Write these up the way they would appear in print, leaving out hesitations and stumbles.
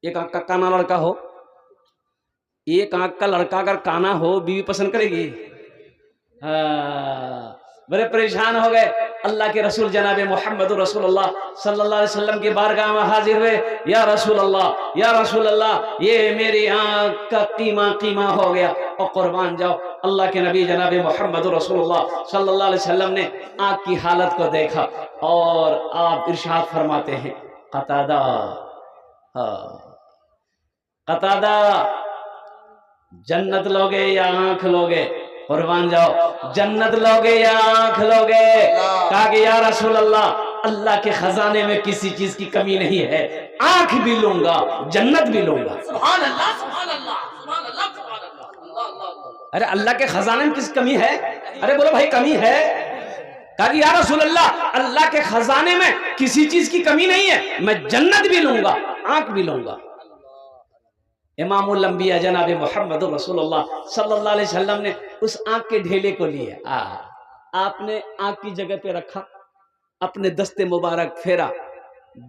एक आंख का काना लड़का हो, एक आंख का लड़का अगर काना हो, बीवी पसंद करेगी? हाँ, बड़े परेशान हो गए। अल्लाह के रसूल जनाब मोहम्मद रसूलुल्लाह सल्लल्लाहु अलैहि वसल्लम की बारगाह में हाजिर हुए। या रसूल अल्लाह, ये मेरी आंख का कीमा कीमा हो गया और कुर्बान जाओ। अल्लाह के नबी जनाब मोहम्मद रसूलुल्लाह सल्लल्लाहु अलैहि वसल्लम ने आंख की हालत को देखा और आप इरशाद फरमाते हैं, कतादा, हाँ, कतादा, जन्नत लोगे या आंख लोगे? कुर्बान जाओ, जन्नत लोगे या आंख लोगे? कहा कि या रसूल अल्लाह, अल्लाह के खजाने में किसी चीज की कमी नहीं है, आंख भी लूंगा, जन्नत भी लूंगा। सुभान अल्लाह, सुभान अल्लाह, सुभान अल्लाह, सुभान अल्लाह। अरे अल्लाह के खजाने में किस कमी है? अरे बोलो भाई कमी है? कहा कि या रसूल अल्लाह, अल्लाह के खजाने में किसी चीज की कमी नहीं है, मैं जन्नत भी लूंगा, आंख भी लूंगा। इमामुल अंबिया जनाब मोहम्मद रसूलुल्लाह सल्लल्लाहु अलैहि वसल्लम ने उस आंख के ढेले को लिया, आपने आंख की जगह पे रखा, अपने दस्ते मुबारक फेरा,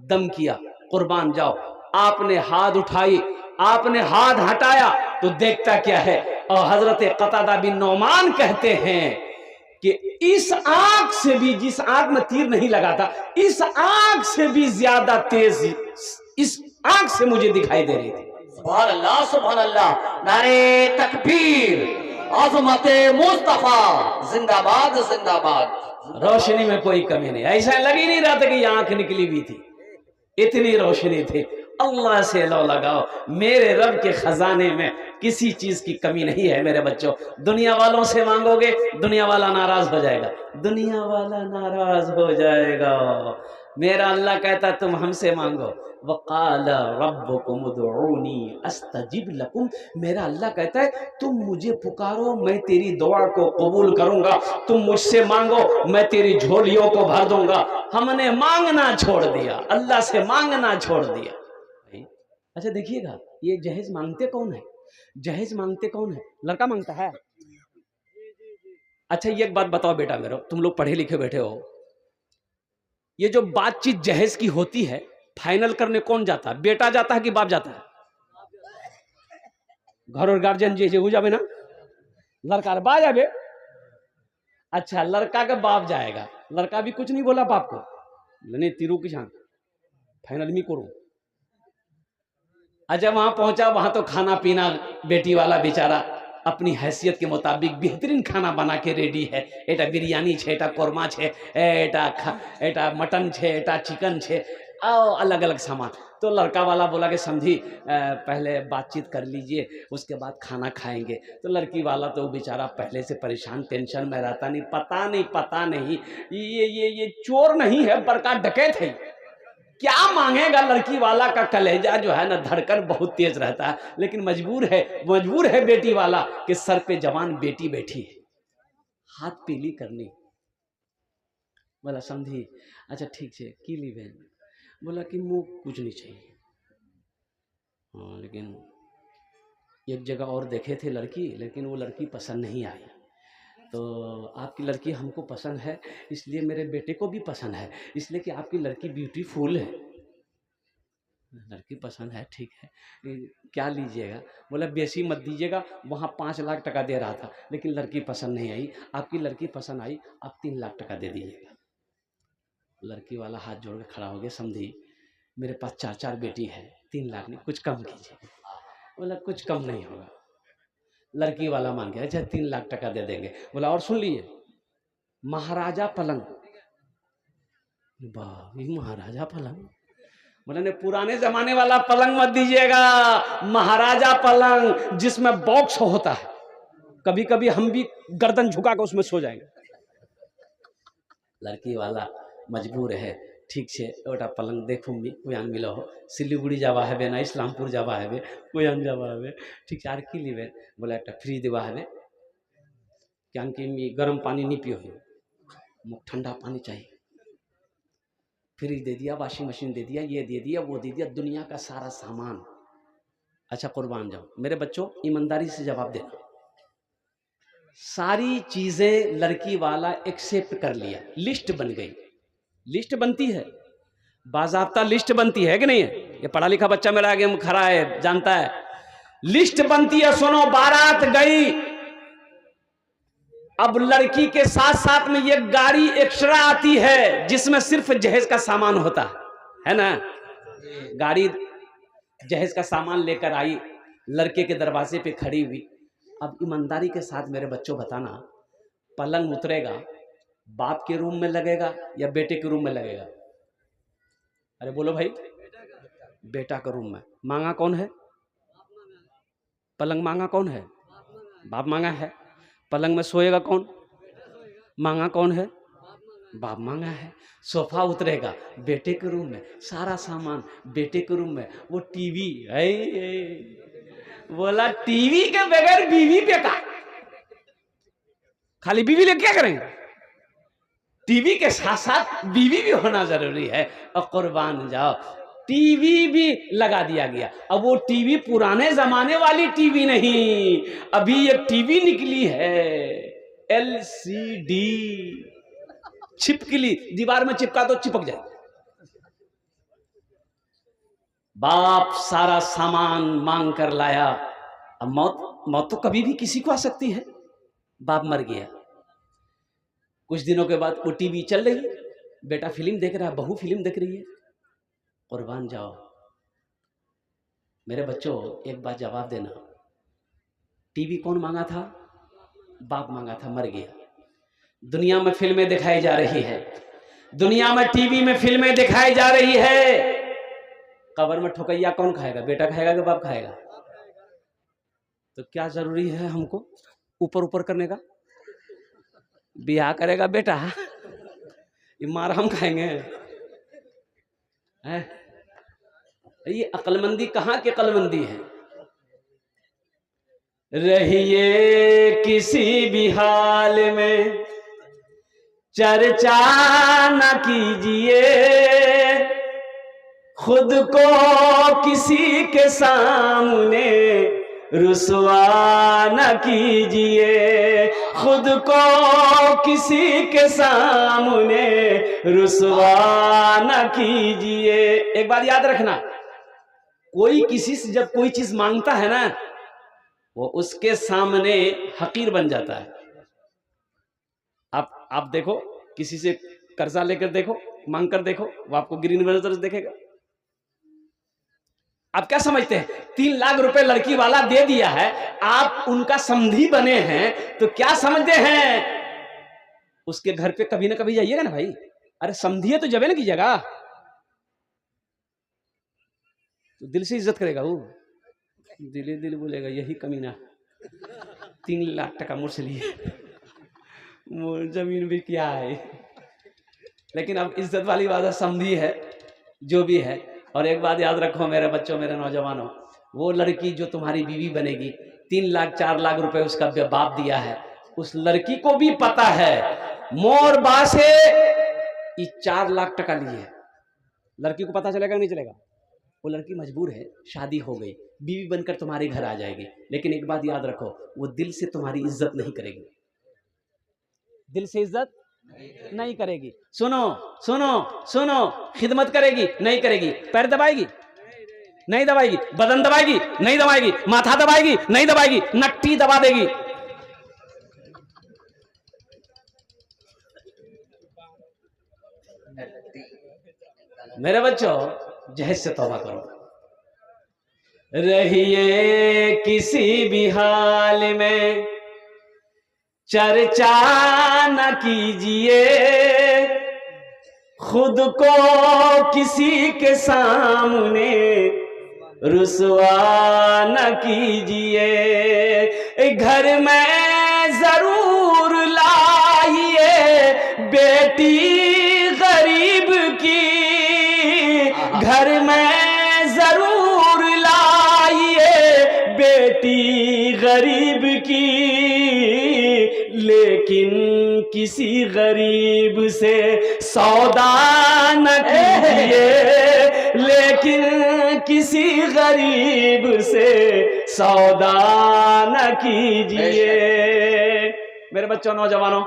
दम किया, कुर्बान जाओ। आपने हाथ उठाई, आपने हाथ हटाया तो देखता क्या है? और हजरत कतादा बिन नौमान कहते हैं कि इस आंख से भी, जिस आंख में तीर नहीं लगा था, इस आंख से भी ज्यादा तेज इस आंख से मुझे दिखाई दे रही थी। सुभान अल्लाह, सुभान अल्लाह, नारे तकबीर, अज़मते मुस्तफा, जिंदाबाद जिंदाबाद। रोशनी में कोई कमी नहीं, ऐसा लग ही नहीं रहा था कि आंख निकली हुई थी, इतनी रोशनी थी। अल्लाह से लो लगाओ, मेरे रब के खजाने में किसी चीज की कमी नहीं है। मेरे बच्चों, दुनिया वालों से मांगोगे, दुनिया वाला नाराज हो जाएगा, दुनिया वाला नाराज हो जाएगा। मेरा अल्लाह कहता तुम हमसे मांगो, वक़ाल रब्बुकुम उदऊनी अस्तजिब लकुम। मेरा अल्लाह कहता है तुम मुझे पुकारो, मैं तेरी दुआ को कबूल करूंगा। तुम मुझसे मांगो, मैं तेरी झोलियों को भर दूंगा। हमने मांगना छोड़ दिया, अल्लाह से मांगना छोड़ दिया। अच्छा देखिएगा, ये जहेज मांगते कौन है? जहेज मांगते कौन है? लड़का मांगता है। अच्छा ये एक बात बताओ बेटा मेरे, तुम लोग पढ़े लिखे बैठे हो, ये जो बातचीत जहेज की होती है, फाइनल करने कौन जाता है? बेटा जाता है कि बाप जाता है? घर और गार्जियन जे हो जावे ना, लड़का बा जावे। अच्छा लड़का का बाप जाएगा, लड़का भी कुछ नहीं बोला बाप को, नहीं तीरू की झांक फाइनल में करूं। अच्छा वहां पहुंचा, वहां तो खाना पीना बेटी वाला बेचारा अपनी हैसियत के मुताबिक बेहतरीन खाना बना के रेडी है। एटा बिरयानी छे, एटा कोरमा छे, एटा मटन छे, एटा चिकन छे, आओ अलग अलग सामान। तो लड़का वाला बोला कि समझी पहले बातचीत कर लीजिए, उसके बाद खाना खाएंगे। तो लड़की वाला तो बेचारा पहले से परेशान, टेंशन में रहता, नहीं पता नहीं ये चोर नहीं है, बड़का डकैत है। क्या मांगेगा? लड़की वाला का कलेजा जो है ना, धड़कन बहुत तेज रहता है, लेकिन मजबूर है बेटी वाला कि सर पे जवान बेटी बैठी है, हाथ पीली करनी। बोला समझी, अच्छा ठीक है की लीबे? बोला कि मुँह कुछ नहीं चाहिए। हाँ लेकिन एक जगह और देखे थे लड़की, लेकिन वो लड़की पसंद नहीं आई। तो आपकी लड़की हमको पसंद है, इसलिए मेरे बेटे को भी पसंद है, इसलिए कि आपकी लड़की ब्यूटीफुल है। लड़की पसंद है, ठीक है, क्या लीजिएगा? बोला बेसी मत दीजिएगा, वहाँ 5 लाख टका दे रहा था, लेकिन लड़की पसंद नहीं आई। आपकी लड़की पसंद आई, आप 3 लाख टका दे दीजिएगा। लड़की वाला हाथ जोड़ के खड़ा हो गया, समझी मेरे पास 4 बेटी है, 3 लाख नहीं, कुछ कम कीजिए। बोला कुछ कम नहीं होगा। लड़की वाला मान गया, अच्छा 3 लाख टका दे देंगे। बोला और सुन लीजिए, महाराजा पलंग। वाह महाराजा पलंग, बोले ने पुराने जमाने वाला पलंग मत दीजिएगा, महाराजा पलंग जिसमें बॉक्स होता है, कभी कभी हम भी गर्दन झुका कर उसमें सो जाएंगे। लड़की वाला मजबूर है, ठीक है ओटा पलंग देखूँ कोई आन मिलो हो, सिलीगुड़ी जावा है ना, इस्लामपुर जावा है कोई आन जावा है, ठीक है आर की लीबे? बोला एक फ्री देवा है, क्या गर्म पानी नहीं पियो, मुख ठंडा पानी चाहिए। फ्रिज दे दिया, वॉशिंग मशीन दे दिया, ये दे दिया, वो दे दिया, दुनिया का सारा सामान। अच्छा कुर्बान जाओ मेरे बच्चों, ईमानदारी से जवाब देना, सारी चीजें लड़की वाला एक्सेप्ट कर लिया, लिस्ट बन गई। लिस्ट बनती है, बाज़ाब्ता लिस्ट बनती है कि नहीं है? ये पढ़ा लिखा बच्चा मेरा आगे खड़ा है, जानता है। लिस्ट बनती है, सुनो, बारात गई, अब लड़की के साथ साथ में ये गाड़ी एक्स्ट्रा आती है जिसमें सिर्फ जहेज का सामान होता है ना। गाड़ी जहेज का सामान लेकर आई, लड़के के दरवाजे पे खड़ी हुई। अब ईमानदारी के साथ मेरे बच्चों बताना, पलंग उतरेगा बाप के रूम में लगेगा या बेटे के रूम में लगेगा? अरे बोलो भाई, बेटा के रूम में। मांगा कौन है? पलंग मांगा कौन है? बाप मांगा है। पलंग में सोएगा कौन? मांगा कौन है? बाप मांगा है। सोफा उतरेगा बेटे के रूम में, सारा सामान बेटे के रूम में। वो टीवी है, बोला टीवी के बगैर बीवी बेकार, खाली बीवी ले क्या करेंगे? टीवी के साथ साथ बीवी भी होना जरूरी है। और कुर्बान जाओ, टीवी भी लगा दिया गया। अब वो टीवी पुराने जमाने वाली टीवी नहीं, अभी एक टीवी निकली है LCD, छिपकली, दीवार में चिपका तो चिपक जाए। बाप सारा सामान मांग कर लाया। अब मौत तो कभी भी किसी को आ सकती है। बाप मर गया। कुछ दिनों के बाद वो टीवी चल रही है, बेटा फिल्म देख रहा है, बहू फिल्म देख रही है। कुर्बान जाओ मेरे बच्चों, एक बात जवाब देना, टीवी कौन मांगा था? बाप मांगा था, मर गया। दुनिया में फिल्में दिखाई जा रही है, दुनिया में टीवी में फिल्में दिखाई जा रही है। कब्र में ठोकैया कौन खाएगा? बेटा खाएगा कि बाप खाएगा? तो क्या जरूरी है हमको ऊपर ऊपर करने का? ब्याह करेगा बेटा, ये मार हम खाएंगे है? ये अक्लमंदी कहाँ की अक्लमंदी है? रहिए किसी भी हाल में चर्चा न कीजिए, खुद को किसी के सामने रुसवा न कीजिए, खुद को किसी के सामने रुसवा न कीजिए। एक बात याद रखना, कोई किसी से जब कोई चीज मांगता है ना, वो उसके सामने हकीर बन जाता है। आप देखो, किसी से कर्जा लेकर देखो, मांग कर देखो, वो आपको ग्रीन नजर से देखेगा। आप क्या समझते हैं 3 लाख रुपए लड़की वाला दे दिया है, आप उनका समधी बने हैं, तो क्या समझते हैं? उसके घर पे कभी ना कभी जाइएगा ना भाई। अरे समधी है तो जबे ना कीजिएगा, तो दिल से इज्जत करेगा वो, दिले दिल बोलेगा यही कमीना 3 लाख टका मुझसे लिए, जमीन भी क्या है। लेकिन अब इज्जत वाली बात है, समधी है जो भी है। और एक बात याद रखो मेरे बच्चों, मेरे नौजवानों, वो लड़की जो तुम्हारी बीवी बनेगी, 3 लाख 4 लाख रुपए उसका बाप दिया है, उस लड़की को भी पता है मोर बा से 4 लाख टका लिए। लड़की को पता चलेगा नहीं चलेगा? वो लड़की मजबूर है, शादी हो गई, बीवी बनकर तुम्हारे घर आ जाएगी। लेकिन एक बात याद रखो, वो दिल से तुम्हारी इज्जत नहीं करेगी, दिल से इज्जत नहीं करेगी। सुनो सुनो सुनो, खिदमत करेगी नहीं करेगी? पैर दबाएगी नहीं दबाएगी? बदन दबाएगी नहीं दबाएगी? माथा दबाएगी नहीं दबाएगी? नट्टी दबा देगी। मेरे बच्चों, जहेज से तौबा करो। रहिए किसी भी हाल में चर्चा न कीजिए, खुद को किसी के सामने रुसवा न कीजिए। घर में जरूर लाइए बेटी गरीब की, घर में जरूर लाइए बेटी गरीब की, लेकिन किसी गरीब से सौदा न कीजिए, लेकिन किसी गरीब से सौदा न कीजिए। मेरे बच्चों, नौजवानों,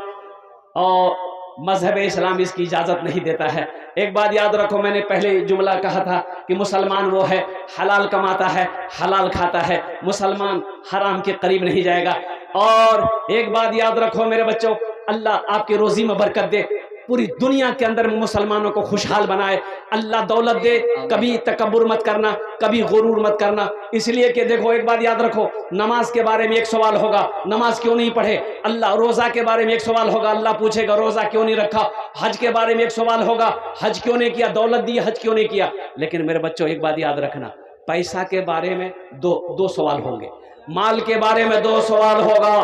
और मजहब इस्लाम इसकी इजाज़त नहीं देता है। एक बात याद रखो, मैंने पहले जुमला कहा था कि मुसलमान वो है हलाल कमाता है, हलाल खाता है, मुसलमान हराम के करीब नहीं जाएगा। और एक बात याद रखो मेरे बच्चों, अल्लाह आपकी रोजी में बरकत दे, पूरी दुनिया के अंदर मुसलमानों को खुशहाल बनाए, अल्लाह दौलत दे। कभी तकब्बुर मत करना, कभी गुरूर मत करना। इसलिए कि देखो एक बात याद रखो, नमाज के बारे में एक सवाल होगा, नमाज क्यों नहीं पढ़े अल्लाह। रोजा के बारे में एक सवाल होगा, अल्लाह पूछेगा रोजा क्यों नहीं रखा। हज के बारे में एक सवाल होगा, हज क्यों नहीं किया, दौलत दी हज क्यों नहीं किया। लेकिन मेरे बच्चों एक बात याद रखना, पैसा के बारे में दो सवाल होंगे, माल के बारे में 2 सवाल होगा,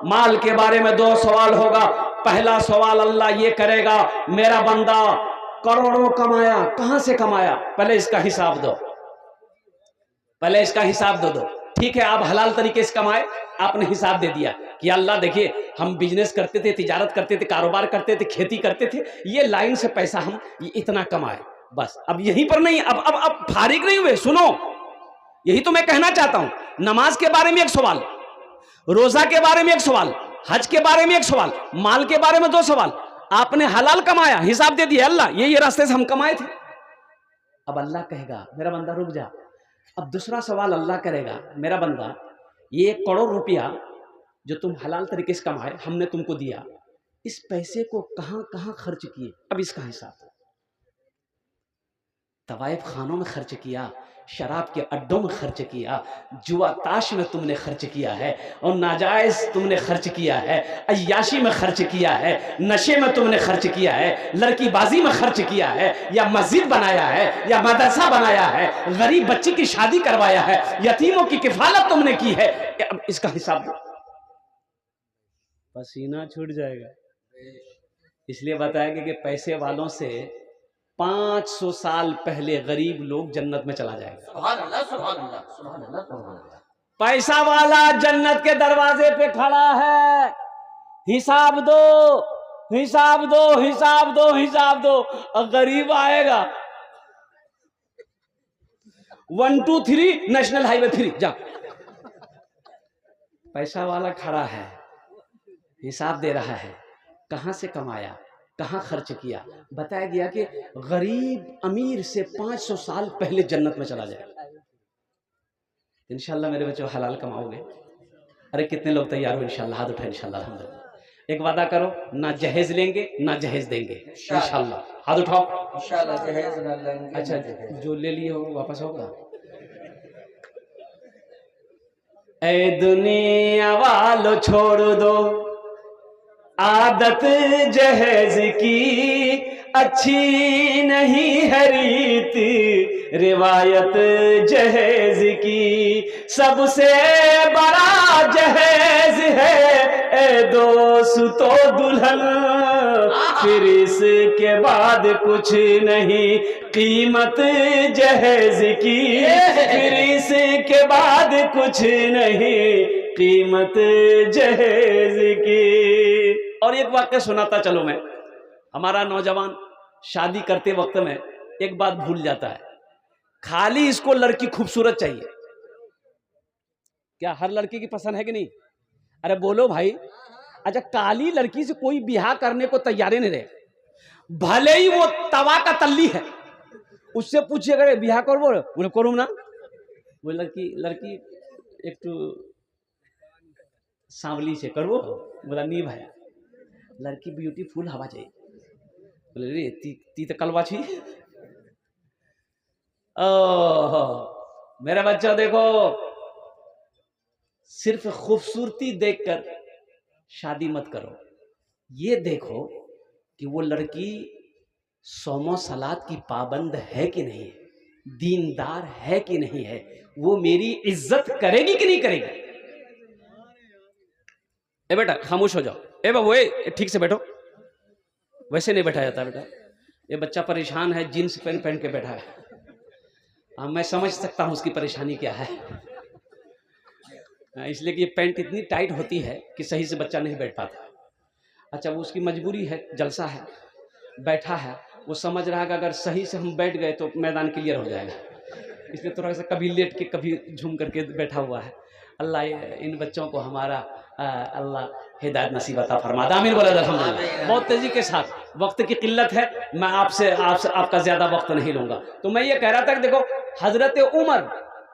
माल के बारे में 2 सवाल होगा। पहला सवाल अल्लाह ये करेगा, मेरा बंदा करोड़ों कमाया, कहां से कमाया, पहले इसका हिसाब दो, पहले इसका हिसाब दो। ठीक है, आप हलाल तरीके से कमाए, आपने हिसाब दे दिया कि अल्लाह देखिए हम बिजनेस करते थे, तिजारत करते थे, कारोबार करते थे, खेती करते थे, ये लाइन से पैसा हम ये इतना कमाए। बस अब यहीं पर नहीं, अब फारिग नहीं हुए, सुनो, यही तो मैं कहना चाहता हूं। नमाज के बारे में एक सवाल, रोजा के बारे में एक सवाल, हज के बारे में एक सवाल, माल के बारे में 2 सवाल। आपने हलाल कमाया, हिसाब दे दिया, अल्लाह ये रास्ते से हम कमाए थे। अब अल्लाह कहेगा मेरा बंदा रुक जा। अब दूसरा सवाल अल्लाह करेगा, मेरा बंदा ये 1 करोड़ रुपया जो तुम हलाल तरीके से कमाए, हमने तुमको दिया, इस पैसे को कहां कहां खर्च किए, अब इसका हिसाब। तवाइफ खानों में खर्च किया, शराब के अड्डों में खर्च किया, जुआ ताश में तुमने खर्च किया है, और नाजायज तुमने खर्च किया है, अय्याशी में खर्च किया है, नशे में तुमने खर्च किया है, लड़की बाजी में खर्च किया है, या मस्जिद बनाया है, या मदरसा बनाया है, गरीब बच्ची की शादी करवाया है, यतीमों की किफालत तुमने की है। अब इसका हिसाब दो, पसीना छूट जाएगा। इसलिए बताया कि पैसे वालों से 500 साल पहले गरीब लोग जन्नत में चला जाएगा। सुभान अल्लाह, सुभान अल्लाह, सुभान अल्लाह। पैसा वाला जन्नत के दरवाजे पे खड़ा है, हिसाब दो, हिसाब दो, हिसाब दो, हिसाब दो। और गरीब आएगा 1 2 3 नेशनल हाईवे 3 जा। पैसा वाला खड़ा है, हिसाब दे रहा है, कहां से कमाया, कहां खर्च किया। बताया गया कि गरीब अमीर से 500 साल पहले जन्नत में चला जाएगा। इंशाल्लाह मेरे बच्चों हलाल कमाओगे। अरे कितने लोग तैयार हो इंशाल्लाह, हाथ उठाए इंशाल्लाह। अल्हम्दुलिल्लाह। एक वादा करो, ना जहेज लेंगे ना जहेज देंगे इंशाल्लाह। हाथ उठाओ इंशाल्लाह। जहेज ना लेंगे। अच्छा, जो ले लिए हो वापस होगा। ए दुनिया वालों छोड़ दो आदत जहेज की, अच्छी नहीं है रीति रिवायत जहेज की। सबसे बड़ा जहेज है ए दोस्तों दुल्हन, फिर इसके बाद कुछ नहीं कीमत जहेज की, फिर इसके बाद कुछ नहीं कीमत जहेज की। और एक वाक्य सुनाता चलो मैं। हमारा नौजवान शादी करते वक्त में एक बात भूल जाता है, खाली इसको लड़की खूबसूरत चाहिए। क्या हर लड़की की पसंद है कि नहीं? अरे बोलो भाई। अच्छा, काली लड़की से कोई ब्याह करने को तैयार नहीं रहे, भले ही वो तवा का तल्ली है, उससे पूछिए अगर ब्याह कर बोले करूँ ना, वो लड़की एक तो सांवली से करवो, बोला नहीं भाई लड़की ब्यूटीफुल हवा चाहिए। बोले रे ती तो कलवा छी। ओह मेरा बच्चा देखो, सिर्फ खूबसूरती देखकर शादी मत करो, ये देखो कि वो लड़की सोमो सलात की पाबंद है कि नहीं है, दीनदार है कि नहीं है, वो मेरी इज्जत करेगी कि नहीं करेगी। ए बेटा खामोश हो जाओ, ए बाबू ए ठीक से बैठो, वैसे नहीं बैठा जाता बेटा। ये बच्चा परेशान है, जीन्स पहन पहन के बैठा है। मैं समझ सकता हूं उसकी परेशानी क्या है, इसलिए कि ये पैंट इतनी टाइट होती है कि सही से बच्चा नहीं बैठ पाता। अच्छा, वो उसकी मजबूरी है, जलसा है, बैठा है, वो समझ रहा है कि अगर सही से हम बैठ गए तो मैदान क्लियर हो जाएगा, इसलिए थोड़ा सा कभी लेट के कभी झूम करके बैठा हुआ है। अल्लाह इन बच्चों को हमारा अल्लाह हिदायत नसीब अता फरमा दे, आमीन बोले अल्हम्दुलिल्लाह। बहुत तेजी के साथ, वक्त की किल्लत है, मैं आपसे आपका ज्यादा वक्त नहीं लूंगा। तो मैं ये कह रहा था कि देखो हजरत उमर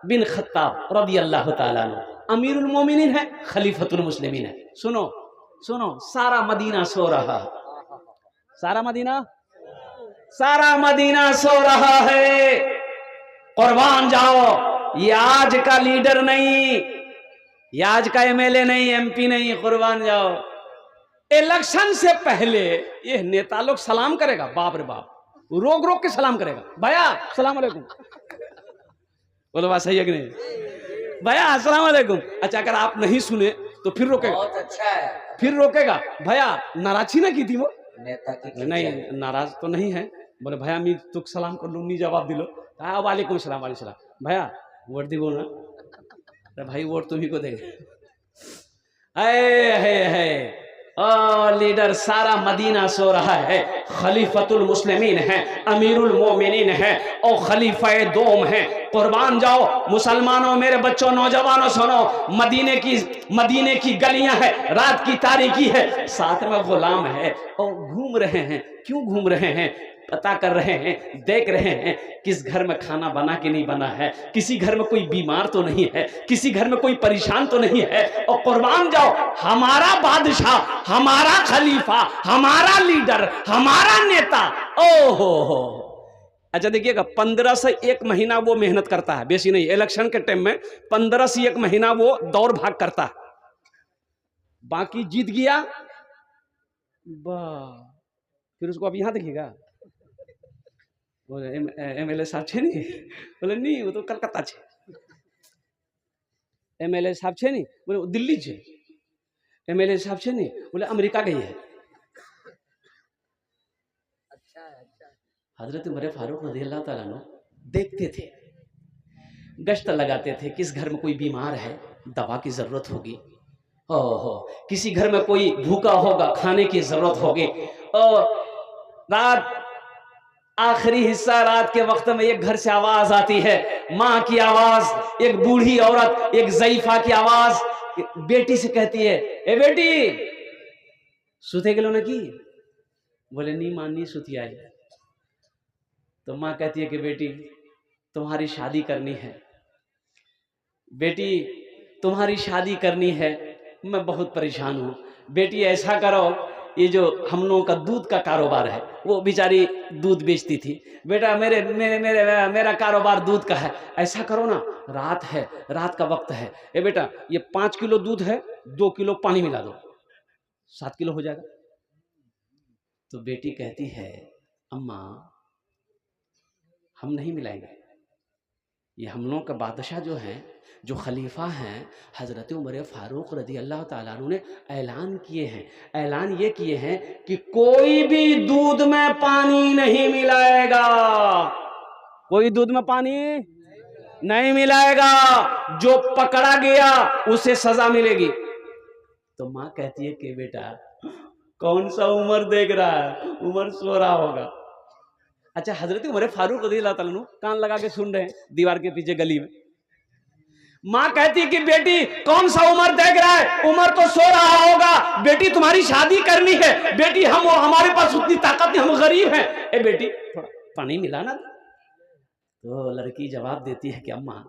बिन खत्ताब रदी अल्लाह तआला अन्हु अमीरुल मोमिनीन है, खलीफतुल मुस्लिमीन है। सुनो सुनो, सारा मदीना सो रहा है, सारा मदीना सो रहा है। कुर्बान जाओ, ये आज का लीडर नहीं, ये आज का एमएलए नहीं, एमपी नहीं, कुर्बान जाओ। इलेक्शन से पहले ये नेता लोग सलाम करेगा, बाप रे बाप, रोक रोक के सलाम करेगा। भैया सलाम अलैकुम, बोलो बात सही है कि नहीं? भैया अस्सलाम अलैकुम। अच्छा अगर आप नहीं सुने तो फिर रोकेगा, बहुत अच्छा है, फिर रोकेगा। भैया नाराजी ना की थी वो नेता की, नहीं नाराज तो नहीं है। बोले भैया मी तुक सलाम कर लू, नी जवाब दिलो, वालेकुम सलाम वालेकुम सलाम। भैया वोट दी बोलना, अरे भाई वोट तुम्ही को देंगे। है लीडर, सारा मदीना सो रहा है, खलीफतुल मुस्लिमीन है, अमीरुल मोमिनीन है और खलीफा दोम है। कुर्बान जाओ मुसलमानों, मेरे बच्चों, नौजवानों सुनो, मदीने की गलियां है, रात की तारीकी है, साथ में गुलाम है और घूम रहे हैं। क्यों घूम रहे हैं? पता कर रहे हैं, देख रहे हैं किस घर में खाना बना कि नहीं बना है, किसी घर में कोई बीमार तो नहीं है, किसी घर में कोई परेशान तो नहीं है। और कुर्बान जाओ, हमारा बादशाह, हमारा खलीफा, हमारा लीडर, हमारा नेता, ओहो। अच्छा देखिएगा, 15 से 1 महीना वो मेहनत करता है, बेसी नहीं। इलेक्शन के टाइम में 15 से 1 महीना वो दौड़ भाग करता है, बाकी जीत गया फिर उसको अब यहां देखिएगा। बोले एमएलए साहब छे नहीं? बोले नहीं, वो तो कलकत्ता छे। एमएलए साहब छे नहीं? बोले दिल्ली छे। एमएलए साहब छे नहीं? बोले अमेरिका गई है। हजरत उमर फारूक रज़ियल्लाहु ताला अन्हु देखते थे, गश्त लगाते थे, किस घर में कोई बीमार है, दवा की जरूरत होगी, ओहो, किसी घर में कोई भूखा होगा, खाने की जरूरत होगी। और रात आखिरी हिस्सा, रात के वक्त में एक घर से आवाज आती है, माँ की आवाज, एक बूढ़ी औरत, एक ज़ईफा की आवाज, बेटी से कहती है, ए बेटी सुते गेलो न की? बोले नहीं मां, नहीं सुती आई। तो माँ कहती है कि बेटी तुम्हारी शादी करनी है, बेटी तुम्हारी शादी करनी है, मैं बहुत परेशान हूँ। बेटी ऐसा करो, ये जो हम लोगों का दूध का कारोबार है, वो बेचारी दूध बेचती थी, बेटा मेरा कारोबार दूध का है, ऐसा करो ना, रात है, रात का वक्त है, ए बेटा ये 5 किलो दूध है, 2 किलो पानी मिला दो, 7 किलो हो जाएगा। तो बेटी कहती है, अम्मा हम नहीं मिलाएंगे, ये हम लोगों का बादशाह जो है, जो खलीफा हैं, हजरत उमर फारूक रज़ी अल्लाह ताला अन्हु ने ऐलान किए हैं, ऐलान ये किए हैं कि कोई भी दूध में पानी नहीं मिलाएगा, कोई दूध में पानी नहीं मिलाएगा, जो पकड़ा गया उसे सजा मिलेगी। तो माँ कहती है कि बेटा कौन सा उमर देख रहा है, उमर सो रहा होगा। अच्छा हजरत उमर फारूक रज़ियल्लाहु ताला अन्हु कान लगा के सुन रहे हैं दीवार के पीछे गली में। माँ कहती है कि बेटी कौन सा उमर देख रहा है, उमर तो सो रहा होगा, बेटी तुम्हारी शादी करनी है, बेटी हम हमारे पास उतनी ताकत नहीं, हम गरीब हैं, ए बेटी थोड़ा पानी मिलाना। तो लड़की जवाब देती है कि अम्मा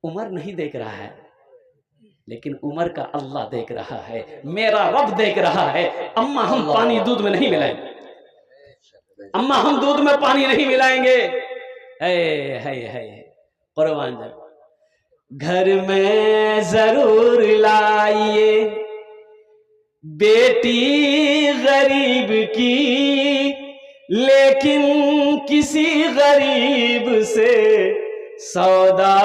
उमर नहीं देख रहा है, लेकिन उमर का अल्लाह देख रहा है, मेरा रब देख रहा है। अम्मा हम पानी दूध में नहीं मिलाएंगे, अम्मा हम दूध में पानी नहीं मिलाएंगे। है कुर्बान जाओ, घर में जरूर लाइए बेटी गरीब की, लेकिन किसी गरीब से सौदा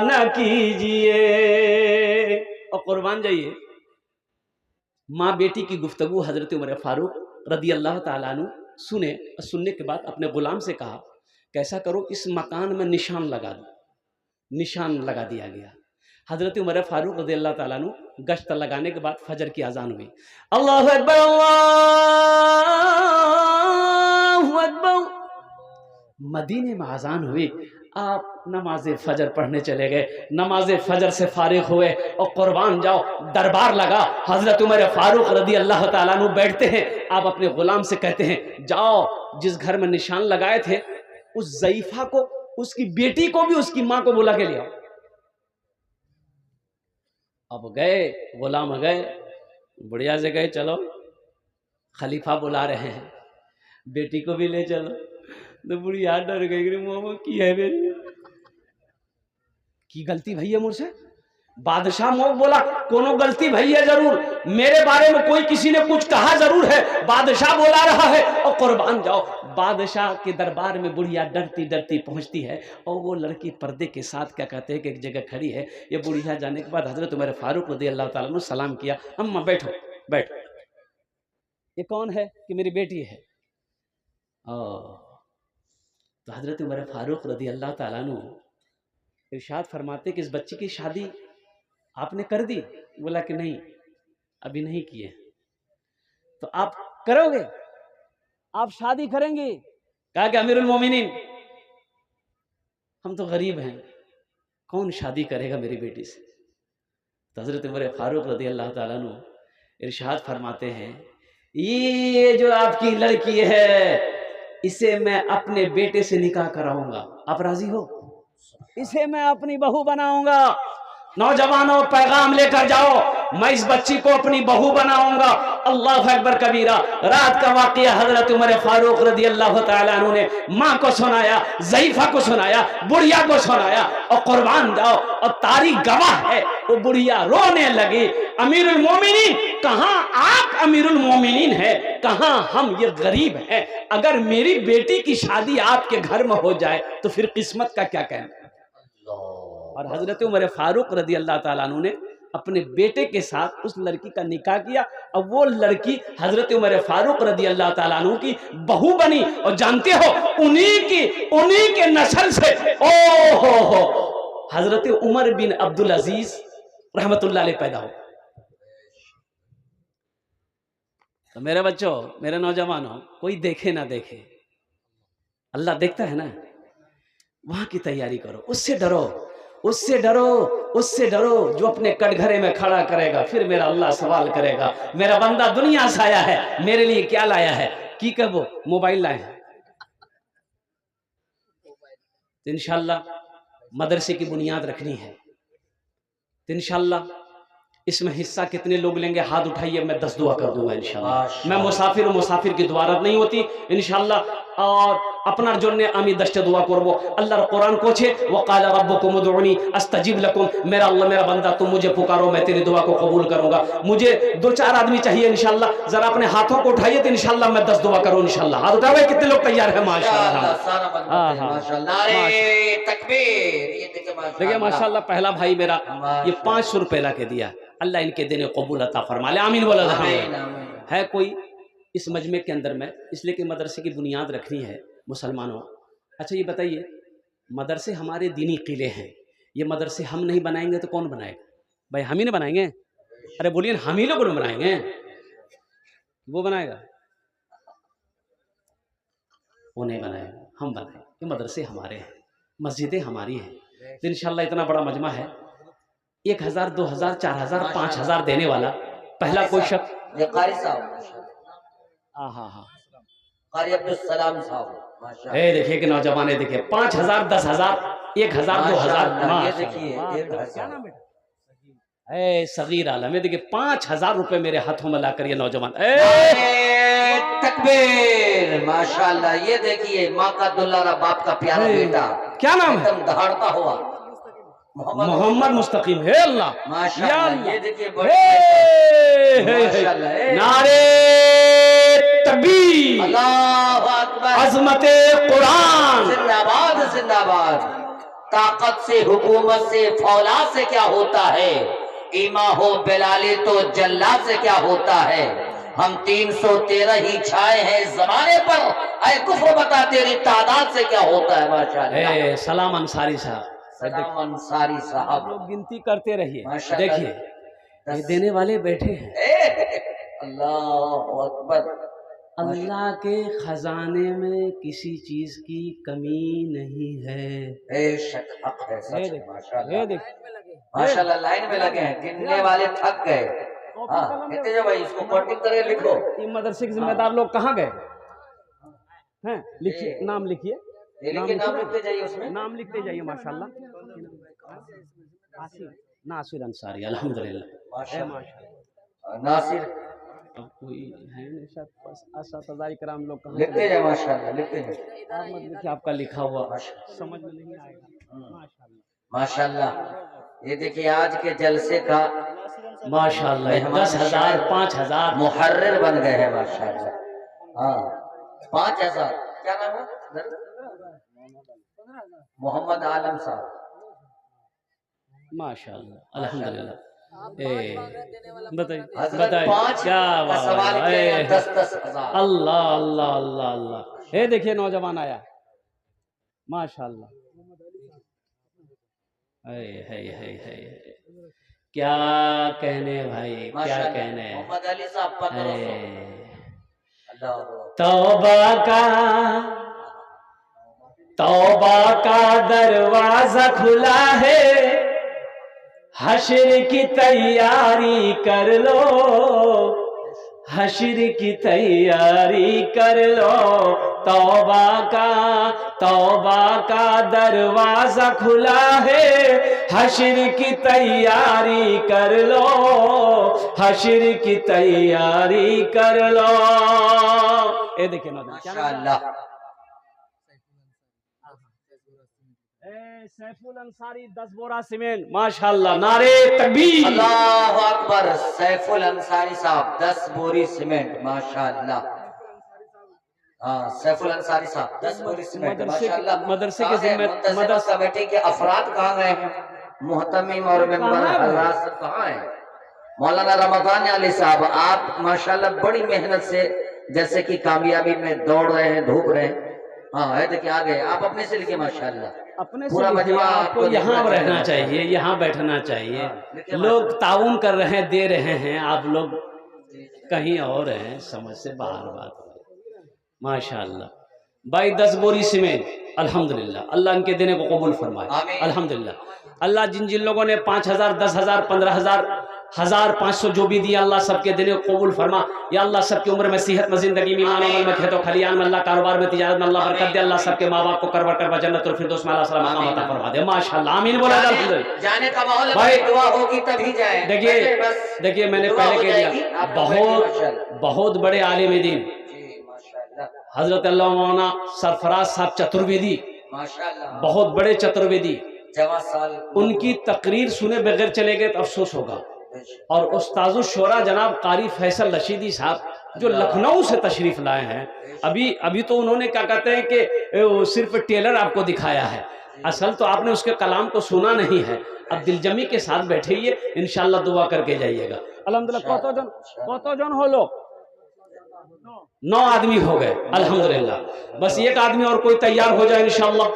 न कीजिए। और कुर्बान जाइए, माँ बेटी की गुफ्तगू हजरत उमर फारूक रज़ी अल्लाह ताला अन्हु सुने, सुनने के बाद अपने गुलाम से कहा कैसा करो, इस मकान में निशान लगा दो। निशान लगा दिया गया। हजरत उमर फारूक रज़ियल्लाहु ताला अन्हु गश्त लगाने के बाद फजर की अजान हुई, अल्लाहु अकबर अल्लाहु अकबर, मदीने में अजान हुई। आप नमाज फजर पढ़ने चले गए, नमाज फजर से फारिग हुए और कुर्बान जाओ दरबार लगा, हजरत उमर फारूक रदी अल्लाह ताला अन्हु बैठते हैं, आप अपने गुलाम से कहते हैं जाओ जिस घर में निशान लगाए थे उस ज़ईफा को, उसकी बेटी को भी उसकी मां को बुला के ले आओ। अब गए, गुलाम गए, बुढ़िया से गए चलो खलीफा बुला रहे हैं, बेटी को भी ले चलो। तो बुढ़िया डर गई, मोमो की है मेरी की गलती भई है मुझसे। बादशाह मोह बोला कोनो गलती भई है जरूर, मेरे बारे में कोई किसी ने कुछ कहा जरूर है, बादशाह बोला रहा है और कुर्बान जाओ। बादशाह के दरबार में बुढ़िया डरती डरती पहुंचती है और वो लड़की पर्दे के साथ क्या कहते हैं कि एक जगह खड़ी है। ये बुढ़िया जाने के बाद हजरत उमर फारूक रज़ी अल्लाह ताला ने सलाम किया, अम्मा बैठो बैठो। ये कौन है कि मेरी बेटी है। तो हजरत उमर फारूक रज़ी अल्लाह ताला ने इरशाद फरमाते कि इस बच्ची की शादी आपने कर दी। बोला कि नहीं अभी नहीं किए। तो आप करोगे, आप शादी करेंगे। कहा कि अमीरुल मोमिनीन हम तो गरीब हैं, कौन शादी करेगा मेरी बेटी से। तो हजरत उमर फारूक रज़ी अल्लाह ताला अन्हु इरशाद फरमाते हैं ये जो आपकी लड़की है इसे मैं अपने बेटे से निकाह कराऊंगा, आप राजी हो। इसे मैं अपनी बहू बनाऊंगा। नौजवानों पैगाम लेकर जाओ, मैं इस बच्ची को अपनी बहू बनाऊंगा। अल्लाह अकबर कबीरा। रात का वाकया हजरत उमर फारूक रज़ी अल्लाह ताला अन्हु ने माँ को सुनाया, ज़ईफा को सुनाया, बुढ़िया को सुनाया और कुर्बान जाओ। और तारीख गवाह है, वो बुढ़िया रोने लगी, अमीरुल मोमिनीन कहाँ आप अमीरुल मोमिनीन है, कहाँ हम ये गरीब हैं। अगर मेरी बेटी की शादी आपके घर में हो जाए तो फिर किस्मत का क्या कहना। और हजरत उमर फारूक रज़ी अल्लाह ताला अन्हु ने अपने बेटे के साथ उस लड़की का निकाह किया। अब वो लड़की हजरत उमर फारूक रज़ी अल्लाह ताला अन्हु की बहू बनी। और जानते हो उन्हीं के नस्ल से ओ हजरत उमर बिन अब्दुल अजीज रहमतुल्लाह अलैह पैदा हो। तो मेरे बच्चों, मेरे नौजवानों, कोई देखे ना देखे, अल्लाह देखता है ना। वहां की तैयारी करो, उससे डरो, उससे डरो, उससे डरो जो अपने कटघरे में खड़ा करेगा। फिर मेरा अल्लाह सवाल करेगा, मेरा बंदा दुनिया से आया है, मेरे लिए क्या लाया है। की कब वो मोबाइल लाए हैं। तो इंशाअल्लाह मदरसे की बुनियाद रखनी है। तो इंशाअल्लाह इसमें हिस्सा कितने लोग लेंगे, हाथ उठाइए, मैं 10 दुआ कर दूंगा इंशाअल्लाह। मैं मुसाफिर हूं, मुसाफिर की दुआ रद्द नहीं होती इंशाअल्लाह। और अपना जन्ने आमी दस्ते दुआ करबो। अल्लाह कुरान कोछे वक़ाल रब्बुकुम उदउनी अस्तजिब लकुम, मेरा अल्लाह मेरा बंदा तुम मुझे पुकारो मैं तेरी दुआ को कबूल करूंगा। मुझे 2-4 आदमी चाहिए इंशाअल्लाह, जरा अपने हाथों को उठाइए तो इंशाअल्लाह मैं 10 दुआ करूं इंशाअल्लाह। हाथ उठाओ, कितने लोग तैयार हैं। माशाअल्लाह माशाअल्लाह, नारे तकबीर। देखिए माशाअल्लाह पहला भाई मेरा ये 500 रुपए ला के दिया, अल्लाह इनके देने कबूल अता फरमा ले, आमीन बोला। है कोई इस मजमे के अंदर में, इसलिए कि मदरसे की बुनियाद रखनी है मुसलमानों। अच्छा ये बताइए, मदरसे हमारे दीनी किले हैं, ये मदरसे हम नहीं बनाएंगे तो कौन बनाएगा भाई। हम ही नहीं बनाएंगे। अरे बोलिए हम ही लोग बनाएंगे, वो बनाएगा, वो नहीं बनाएगा, हम बनाएंगे। ये मदरसे हमारे हैं, मस्जिदें हमारी हैं। तो इंशाल्लाह इतना बड़ा मजमा है, 1000 2000 4000 5000 देने वाला पहला कोई शख्स। देखिए कि नौजवान देखिए 5000 10,000 1000 2000 सगीर आलम है। देखिए 5000 रुपए मेरे हाथों में लाकर ये नौजवान तकबीर माशाअल्लाह। ये देखिए माँ का दुलारा बाप का प्यारा बेटा, क्या नाम है, दहाड़ता हुआ मोहम्मद मुस्तकीम है। अल्लाह माशाअल्लाह। ये देखिए नारे तकबीर, अल्लाहु अकबर, अज़मते कुरान, जिंदाबाद जिंदाबाद। ताकत से, हुकूमत से, फौलाद से क्या होता है, ईमा हो बिलाली तो जल्ला से क्या होता है। हम 313 ही छाए हैं जमाने पर, ऐ कुफ्र बता तेरी तादाद से क्या होता है। माशाअल्लाह। सलाम अंसारी साहब, अंसारी साहब, लोग गिनती करते रहिए। देखिए ये देने वाले बैठे हैं। अल्लाह अकबर। अल्लाह के खजाने में किसी चीज की कमी नहीं है। बेशक हक है, सच है, माशाल्लाह। ये देख माशाल्लाह, लाइन में लगे हैं, गिनने वाले थक गए। हाँ, कहते जो भाई इसको कोटिंग करके लिखो। ये मदरसे के जिम्मेदार लोग कहाँ गए हैं? लिखिए, नाम लिखिए, ये लिखिए, नाम लिखते जाइए उसमें। नाम लिखते जाइए। माशाल्लाह, नासिर अंसारी, अल्हम्दुलिल्लाह। माशाल्लाह, नासिर। अब कोई है नहीं शायद, असतज़ाए किराम लोग कहाँ लिखते जाए, माशाल्लाह, लिखते जाए। आप मत लिखिए, आपका लिखा हुआ समझ में नहीं आएगा। माशाल्लाह, माशाल्लाह। ये देखिए आज के जलसे का माशाल्लाह 10,000 5,000 मुहर्रिर बन गए हैं, माशाल्लाह। हाँ, 5,000। क्या नाम है? मोहम्मद आलम साहब। माशाल्लाह, अल्हम्दुलिल्लाह। बताइए हजरत बताइए, 5 क्या का सवाल बात किया है। 10-10 हजार। अल्लाह अल्लाह अल्लाह अल्लाह। ये देखिए नौजवान आया, माशाल्लाह। है क्या कहने भाई, क्या कहने। मोहम्मद अली साहब 1500। तौबा का दरवाजा खुला है, हश्र की तैयारी कर लो, हश्र की तैयारी कर लो। तौबा का दरवाजा खुला है, हश्र की तैयारी कर लो, हश्र की तैयारी कर लो। ये देखिए ना, माशाल्लाह। सैफुल अंसारी 10 बोरा सीमेंट, माशाल्लाह, नारे तकबीर, अल्लाहु अकबर। सैफुल अंसारी साहब 10 बोरी सीमेंट, माशाल्लाह। हाँ, सैफुल अंसारी साहब 10 बोरी सीमेंट, माशाल्लाह। मदरसे के मदरसा कमेटी के अफराद कहाँ गए हैं? मुहतमिम और मेंबर हजरात सब कहाँ हैं? मौलाना रमजान अली साहब, आप माशाल्लाह बड़ी मेहनत से जैसे कि कामयाबी में दौड़ रहे हैं, धूप रहे हैं। हाँ, है देखिए आ गए। आप अपने से लिखिए, माशाल्लाह। अपने पूरा मजमा आपको यहाँ रहना चाहिए, यहाँ बैठना चाहिए। लोग ताउन कर रहे हैं, दे रहे हैं, आप लोग कहीं और हैं, समझ से बाहर बात है। माशाल्लाह भाई 10 बोरी सीमेंट, अल्हम्दुलिल्लाह। अल्लाह इनके देने को कबूल फरमाए, अल्हम्दुलिल्लाह। अल्लाह जिन जिन लोगों ने 5,000 10,000 15,000 1,500 जो भी दिया, अल्लाह सबके देने को कबूल फरमा। या अल्लाह सबकी उम्र में सेहत में, जिंदगी में, ईमान अमल में, खेतों खलियान में, अल्लाह कारोबार में, तिजारत में अल्लाह बरकत दे। अल्लाह सबके माँ बाप को करवा करवा जन्नतुल फिरदौस में अल्लाह सलाम मकाम अता फरमा दे, माशाल्लाह, आमीन बोला। जाने का माहौल भाई, दुआ होगी तभी जाए। देखिए मैंने पहले कह दिया, बहुत बड़े आलिम दीन हजरत अल्लाह मौलाना सरफराज साहब चतुर्वेदी, माशाल्लाह, बहुत बड़े चतुर्वेदी। साल उनकी तकरीर सुने बगैर चले गए तो अफसोस होगा। और उस्ताजुल शोरा जनाब कारी फैसल रशीदी साहब जो लखनऊ से तशरीफ लाए हैं, अभी तो उन्होंने क्या कहते हैं कि सिर्फ टेलर आपको दिखाया है, असल तो आपने उसके कलाम को सुना नहीं है। अब दिलजमी के साथ बैठिए, इंशाल्लाह दुआ करके जाइएगा। अल्हम्दुलिल्लाह कतो जन हो लोग 9 आदमी हो गए, अल्हम्दुलिल्लाह। बस एक आदमी और कोई तैयार हो जाए इंशाल्लाह।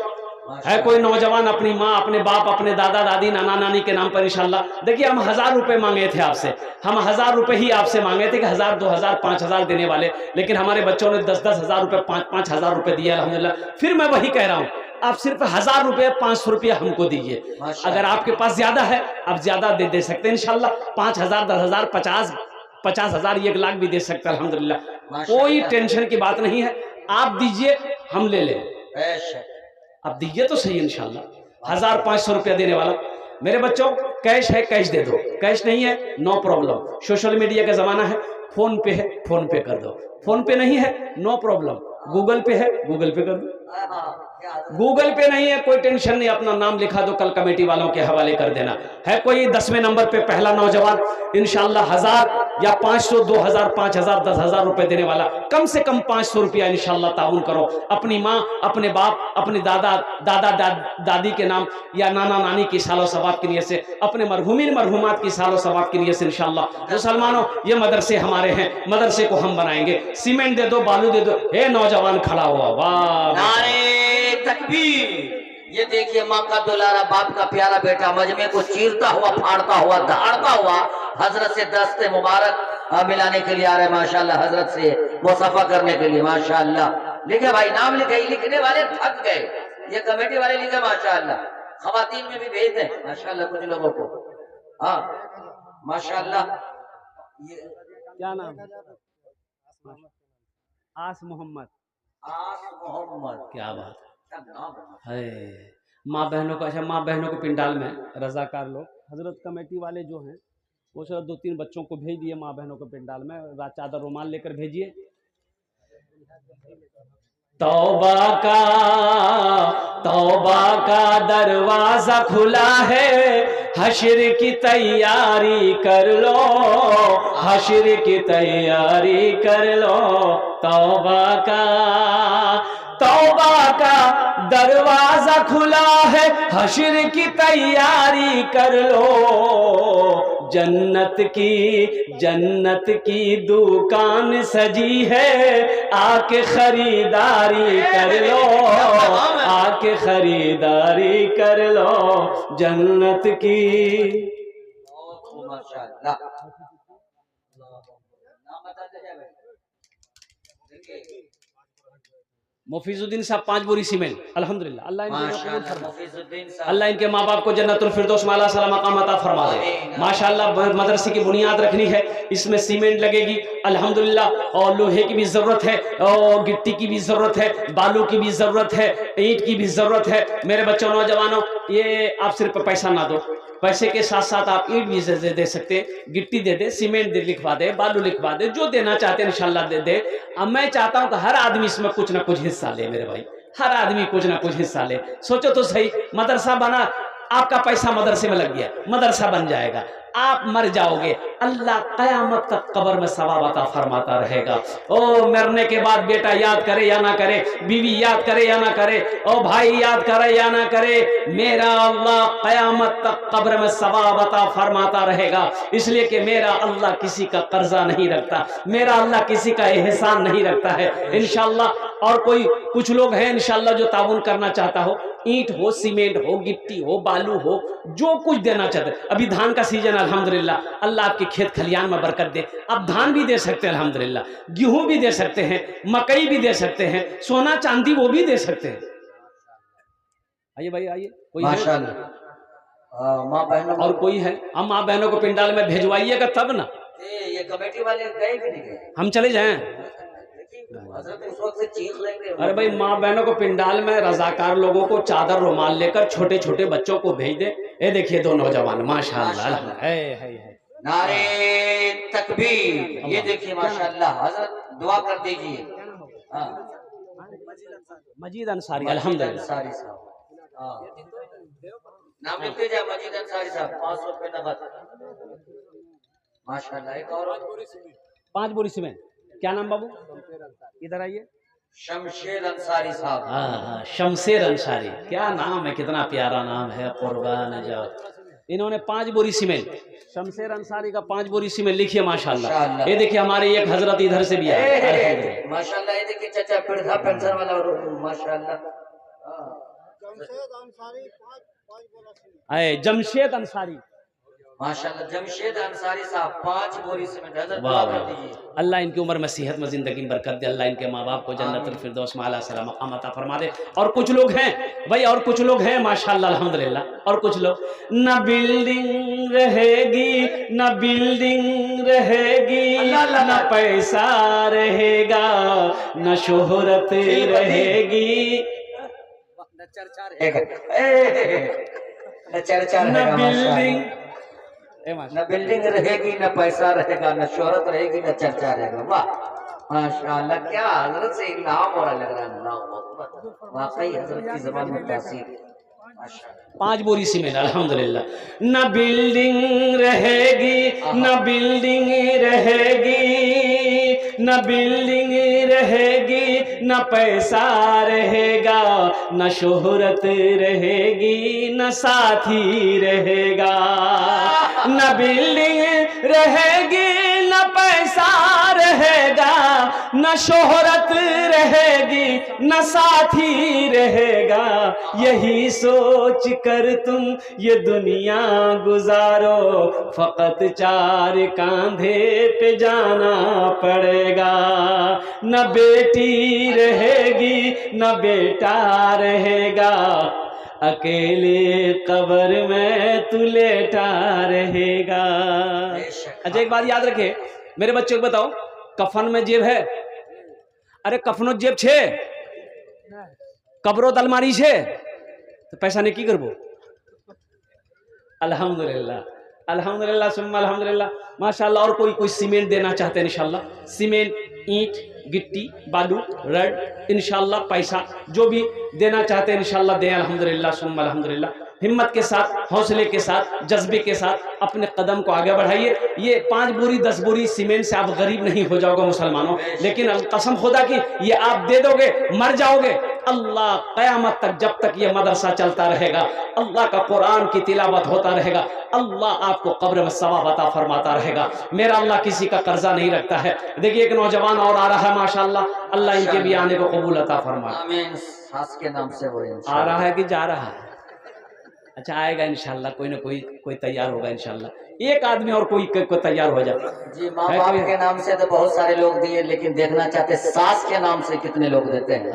है कोई नौजवान अपनी माँ, अपने बाप, अपने दादा दादी, नाना नानी के नाम पर इंशाल्लाह। देखिए हम 1,000 रुपए मांगे थे आपसे, हम 1,000 रुपए ही आपसे मांगे थे कि 1,000 2,000 5,000 देने वाले, लेकिन हमारे बच्चों ने 10-10 हज़ार रुपए 5-5 हज़ार रुपए दिए, अल्हम्दुलिल्लाह। फिर मैं वही कह रहा हूँ, आप सिर्फ 1,000 रुपए 500 रुपया हमको दीजिए। अगर आपके पास ज्यादा है आप ज्यादा दे सकते हैं इंशाल्लाह। 5,000 10,000 50,000 1 लाख भी दे सकते हैं, अल्हम्दुलिल्लाह। कोई टेंशन की बात नहीं है, आप दीजिए हम ले लें। आप दीजिए तो सही इंशाल्लाह। 1,500 रुपया देने वाला। मेरे बच्चों कैश है कैश दे दो, कैश नहीं है नो प्रॉब्लम। सोशल मीडिया का जमाना है, फोन पे है फोन पे कर दो, फोन पे नहीं है नो प्रॉब्लम, गूगल पे है गूगल पे कर दो, गूगल पे नहीं है कोई टेंशन नहीं, अपना नाम लिखा दो, कल कमेटी वालों के हवाले कर देना। है कोई 10वें नंबर पे पहला नौजवान इंशाल्लाह 1,000 या 500 2,000 5,000 10,000 रुपए देने वाला, कम से कम 500 रुपया इंशाल्लाह ताउन करो। अपनी माँ, अपने बाप, अपने दादी के नाम या नाना नानी की सालो सवाब की नीयत से, अपने मरहुमीन मरहुमात की सालो सवाब की नीयत से इंशाल्लाह। मुसलमानों ये मदरसे हमारे हैं, मदरसे को हम बनाएंगे। सीमेंट दे दो, बालू दे दो। हे नौजवान खड़ा हुआ, वाह तकबीर। ये देखिए माँ का दुलारा, बाप का प्यारा बेटा मजमे को चीरता हुआ, फाड़ता हुआ, दहाड़ता हुआ हजरत से दस्ते मुबारक मिलाने के लिए आ रहे हैं माशाल्लाह, हजरत से मुसाफा करने के लिए माशाल्लाह। लिखे भाई, नाम लिखे, लिखने वाले थक गए, ये कमेटी वाले लिखे माशाल्लाह। खवातीन में भी भेज दें माशाल्लाह कुछ लोगों को। हाँ माशाल्लाह। ये क्या नाम है? आस मोहम्मद। आस मोहम्मद, क्या बात क्या नाम है। है। माँ बहनों को, अच्छा माँ बहनों को पिंडाल में रजाकार लोग, हजरत कमेटी वाले जो हैं वो सब 2-3 बच्चों को भेज दिए माँ बहनों को पिंडाल में, चादर रुमाल लेकर भेजिए। तौबा का दरवाजा खुला है, हश्र की तैयारी कर लो, हश्र की तैयारी कर लो। तौबा का दरवाजा खुला है, हश्र की तैयारी कर लो। जन्नत की दुकान सजी है, आके खरीदारी कर लो, आके खरीदारी कर लो जन्नत की। माशाल्लाह। नाम बताते जाए भाई। मुफीजुद्दीन साहब 5 बोरी सीमेंट, अल्हम्दुलिल्लाह। अल्लाह इनको कबूल माशाल्लाह फरमाए। मुफीजुद्दीन साहब, अल्लाह इनके माँ बाप को जन्नतुल फिरदौस माला सला मकाम अता फरमा दे। माशाल्लाह मदरसे की बुनियाद रखनी है, इसमें सीमेंट लगेगी अल्हम्दुलिल्लाह, और लोहे की भी ज़रूरत है, और गिट्टी की भी ज़रूरत है, बालू की भी ज़रूरत है, ईंट की भी ज़रूरत है। मेरे बच्चों नौजवानों, ये आप सिर्फ पैसा ना दो, पैसे के साथ साथ आप ईंट भी दे सकते हैं, गिट्टी दे दे, सीमेंट लिखवा दे, बालू लिखवा दे, जो देना चाहते हैं इंशाल्लाह दे दे। अब मैं चाहता हूं कि हर आदमी इसमें कुछ ना कुछ हिस्सा ले मेरे भाई, हर आदमी कुछ ना कुछ हिस्सा ले। सोचो तो सही, मदरसा बना, आपका पैसा मदरसे में लग गया, मदरसा बन जाएगा, आप मर जाओगे, अल्लाह कयामत तक कब्र में सवाब अता फरमाता रहेगा। ओ मरने के बाद बेटा याद करे या ना करे, बीवी याद करे या ना करे, ओ भाई याद करे या ना करे, मेरा अल्लाह कयामत तक कब्र में सवाब अता फरमाता रहेगा। इसलिए कि मेरा अल्लाह किसी का कर्जा नहीं रखता, मेरा अल्लाह किसी का एहसान नहीं रखता है इंशाअल्लाह। और कुछ लोग हैं इंशाअल्लाह जो ताउन करना चाहता हो, ईंट हो, सीमेंट हो, गिट्टी हो, बालू हो, जो कुछ देना चाहते। अभी धान का सीजन अल्हम्दुलिल्लाह, अल्लाह आपके खेत खलियान में बरकत दे। आप धान भी दे सकते हैं अल्हम्दुलिल्लाह, गेहूं भी दे सकते हैं, मकई भी दे सकते हैं, सोना चांदी वो भी दे सकते हैं। आइए भाई आइए, कोई माशाल्लाह। माँ बहनों और कोई है? हम माँ बहनों को पिंडाल में भेजवाइएगा तब ना, ये कमेटी वाले गए कि नहीं गए? हम चले जाएं। हजरत उस वक्त से चीख लेंगे। अरे भाई, माँ बहनों को पिंडाल में रजाकार लोगों को चादर रुमाल लेकर छोटे छोटे बच्चों को भेज दे। ये देखिए 2 नौजवान माशाल्लाह है। नारे तकबीर, ये देखिए माशाल्लाह। हजरत दुआ कर दीजिए। हाँ, मजीद अंसारी अल्हम्दुलिल्लाह। अंसारी साहब, हाँ, नाम लिख दीजिए मजीद अंसारी साहब, 500 रुपये नगद माशाल्लाह। एक और 5 बोरी सीमेंट, क्या नाम बाबू? इधर आइए। शमशेर अंसारी साहब। हाँ, शमशेर अंसारी, क्या नाम है, कितना प्यारा नाम है, कुर्बान जाओ। इन्होंने 5 बोरी सीमेंट, शमशेर अंसारी का 5 बोरी सीमेंट, लिखिए माशाल्लाह। ये देखिए हमारे एक हजरत इधर से भी आए माशाल्लाह। ये देखिए चाचा पिरधा पेंशन वाला माशाल्लाह। आए जमशेद अंसारी माशाल्लाह। जमशेद अंसारी साहब 5 बोरी सीमेंट। हजरत वाह दुआ वाह, कर दीजिए। अल्लाह इनकी उम्र में सेहत में जिंदगी में बरकत दे, अल्लाह इनके माँ बाप को जन्नतुल फिरदौस माला सलाम मकाम अता फरमा दे। और कुछ लोग हैं भाई, और कुछ लोग हैं माशाल्लाह अल्हम्दुलिल्लाह, और कुछ लोग, न बिल्डिंग रहेगी, न बिल्डिंग रहेगी, न पैसा रहेगा, न शोहरत रहेगी, न बिल्डिंग न बिल्डिंग रहेगी, न पैसा रहेगा, न शोहरत रहेगी, न चर्चा रहेगा। वाह माशाल्लाह, क्या हजरत से इल्हाम हो रहा लग रहा है। अल्लाहु अकबर, वाकई हजरत की ज़बान में तासीर है माशाल्लाह। 5 बोरी सीमेंट अल्हम्दुलिल्लाह। न बिल्डिंग रहेगी, न बिल्डिंग रहेगी, न बिल्डिंग रहेगी, न पैसा रहेगा, न शोहरत रहेगी, न साथी रहेगा। न बिल्डिंग रहेगी, न पैसा रहेगा, न शोहरत रहेगी न साथी रहेगा, यही सोच कर तुम ये दुनिया गुजारो, फकत 4 कांधे पे जाना पड़ेगा। न बेटी रहेगी न बेटा रहेगा, अकेले कब्र में तू लेटा रहेगा। अच्छा एक बात याद रखे मेरे बच्चों को, बताओ कफन में जेब है? अरे कफनो जेब छे, कब्रो अलमारी छे, तो पैसा ने की करबो? अल्हम्दुलिल्लाह अल्हम्दुलिल्लाह सुम्मा अल्हम्दुलिल्लाह माशाल्लाह। और कोई सीमेंट देना चाहते हैं इंशाल्लाह, सीमेंट, ईंट, गिट्टी, बालू, रड, इंशाल्लाह पैसा जो भी देना चाहते हैं इंशाल्लाह दें। अल्हम्दुलिल्लाह सुम्मा अल्हम्दुलिल्लाह। हिम्मत के साथ, हौसले के साथ, जज्बे के साथ अपने कदम को आगे बढ़ाइए। ये 5 बोरी 10 बोरी सीमेंट से आप गरीब नहीं हो जाओगे मुसलमानों, लेकिन कसम खुदा की ये आप दे दोगे मर जाओगे। अल्लाह क़यामत तक जब तक ये मदरसा चलता रहेगा, अल्लाह का कुरान की तिलावत होता रहेगा, अल्लाह आपको कब्र में सवाब अता फरमाता रहेगा। मेरा अल्लाह किसी का कर्जा नहीं रखता है। देखिए एक नौजवान और आ रहा है माशाल्लाह, अल्लाह इनके भी आने को कबूल अता फरमाए। आमीन। सास के नाम से वो आ रहा है कि जा रहा है? अच्छा आएगा इंशाल्लाह, कोई ना कोई तैयार होगा इंशाल्लाह। एक आदमी और कोई तैयार हो जाए जी। माँ बाप के नाम से तो बहुत सारे लोग दिए, लेकिन देखना चाहते सास के नाम से कितने लोग देते हैं।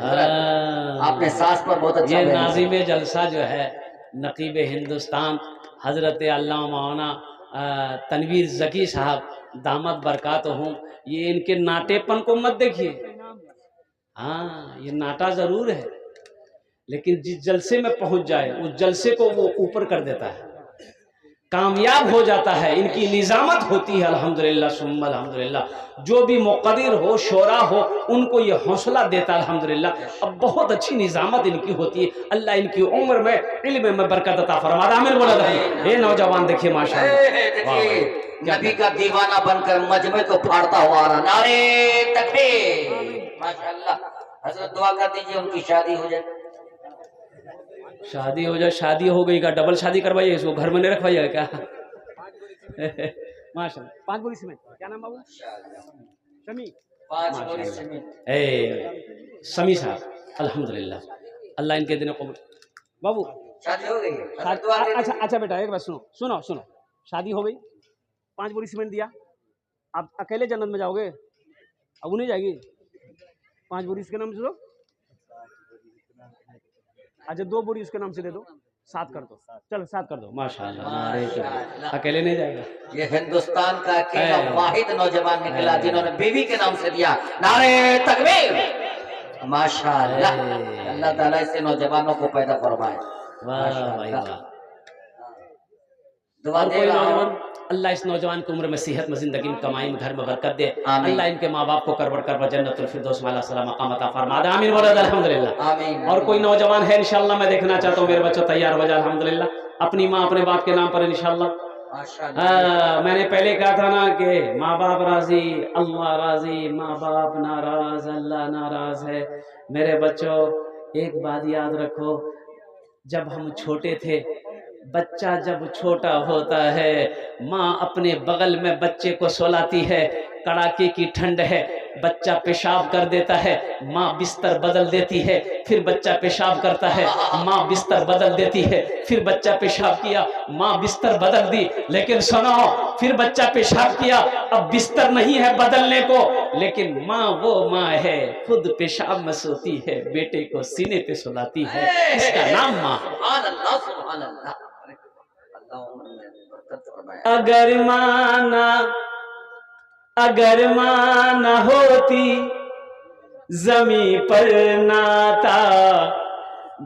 आपने सास पर बहुत अच्छा। ये नाज़िम जलसा जो है नकीब हिंदुस्तान हजरत अल्लामा मौलाना तनवीर ज़की साहब दामद बरकात हूँ, ये इनके नाटेपन को मत देखिए। हाँ ये नाटा जरूर है, लेकिन जिस जलसे में पहुंच जाए उस जलसे को वो ऊपर कर देता है, कामयाब हो जाता है। इनकी निजामत होती है अल्हम्दुलिल्लाह सुम्मा अल्हम्दुलिल्लाह। जो भी मुक़द्दिर हो, शोरा हो, उनको ये हौसला देता है अल्हम्दुलिल्लाह। अब बहुत अच्छी निजामत इनकी होती है। अल्लाह इनकी उम्र में, इल्म में बरकत अता फरमाए। आमीन बोला था। ये नौजवान देखिए माशाअल्लाह, नबी का दीवाना बनकर मजमे को फाड़ता हुआ रहा। नारे तकबीर माशाअल्लाह। हज़रत दुआ कर दीजिए उनकी शादी हो जाए। शादी हो जाए? शादी हो गई का डबल शादी करवाइए, इसको घर में नहीं रखवाइएगा क्या? माशाअल्लाह। 5 बोरी सीमेंट। क्या नाम बाबू? शमी। 5 बोरी सीमेंट। शमी साहब अल्हम्दुलिल्लाह, अल्लाह इनके दिनों को। बाबू शादी हो गई? अच्छा अच्छा बेटा एक बात सुनो सुनो सुनो, शादी हो गई, 5 बोरी सीमेंट दिया, आप अकेले जन्नत में जाओगे? अब नहीं जाएगी? 5 बोरी इसके नाम से दो, अच्छा 2 बोरी उसके नाम से दे दो, 7 कर दो। चलो 7 कर दो माशाअल्लाह। अकेले नहीं जाएगा। ये हिंदुस्तान का अकेला वाहिद नौजवान निकला जिन्होंने बीवी के नाम से दिया। नारे तकबीर माशाअल्लाह। अल्लाह ताला ऐसे नौजवानों को पैदा फरमाए। वाह भाई वाह। दुआ कोई देगा नौजवान, अल्लाह इस नौजवान की उम्र में सेहत में, जिंदगी में, कमाई में, घर में बरकत दे। अल्लाह इनके माँ बाप को करवड़ कर जन्नतुल फिरदौस में अल्लाह मकाम अता फरमा दे। आमीन बोला अल्हम्दुलिल्लाह। आमीन। और कोई नौजवान है इंशाल्लाह, मैं देखना चाहता हूँ मेरे बच्चों तैयार हो जाए अल्हम्दुलिल्लाह अपनी माँ अपने बाप के नाम पर इंशाल्लाह। मैंने पहले कहा था ना कि माँ बाप राजी अल्लाह राजी, माँ बाप नाराज अल्लाह नाराज है। मेरे बच्चों एक बात याद रखो, जब हम छोटे थे, बच्चा जब छोटा होता है, माँ अपने बगल में बच्चे को सुलाती है, कड़ाके की ठंड है, बच्चा पेशाब कर देता है, माँ बिस्तर बदल देती है, फिर बच्चा पेशाब करता है, माँ बिस्तर बदल देती है, फिर बच्चा पेशाब किया, माँ बिस्तर बदल दी। लेकिन सुनो, फिर बच्चा पेशाब किया, अब बिस्तर नहीं है बदलने को, लेकिन माँ वो माँ है, खुद पेशाब में सोती है, बेटे को सीने पे सुलाती है, इसका नाम माँ। अगर माँ न होती जमी पर नाता,